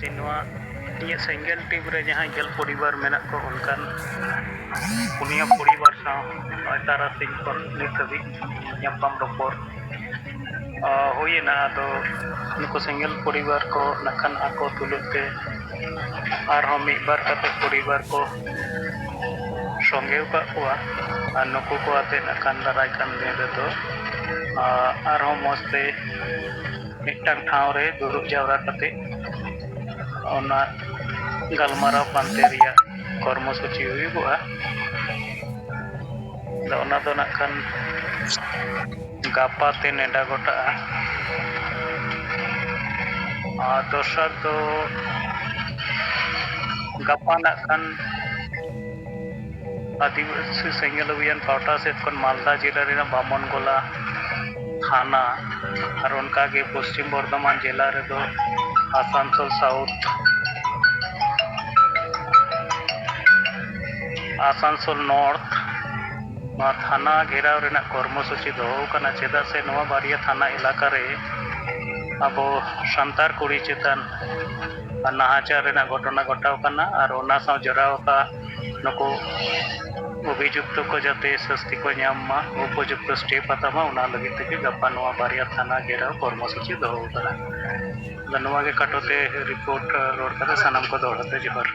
ये सेंगेल टीम रे जहाँ गल परिवार मेना को उनकान पुनिया परिवार साव तारा सिंह खन नित हाबी ᱧᱟᱯᱟᱢ ᱨᱚᱯᱚᱲ हुईना तो नुको सेंगेल परिवार को नखान आको तुलुते आरहों मिबार कते परिवार को संगे और नुको को आते नखान दाराय कान दिन रेदो आरहों मस्ते मिट्टांग ठाव रे दुरुब जावरा कते ओना गलमाराव पांते रिया कर्मसूची हुईगुआ ओना दो नखान गापा ते नेडा गोटा दोसर तो गापा नखान आदिवासी सेंगेल अभियान पावटा से मालदा जिला रे बामनगोला थाना और उनका के पश्चिम बर्धमान जिला रे दो आसानसोल साउथ आसानसोल नॉर्थ थाना घेराव रेना कर्मसूची दोना चेदा से नवा बारिया थाना इलाका रे अब सानतार कुड़ी चेतन नाहाचार रेना घटना घटाव कना और ओना साव जराव का नको अभियुक्त को जाते सस्ती को ᱧᱟᱢ उपयुक्त स्टेप हतामा ओना लगे तक गपा नवा बारिया थाना घेराव कर्मसूची दोना के काटोते रिपोर्ट रोड का सानाम को दौड़ते जोहर।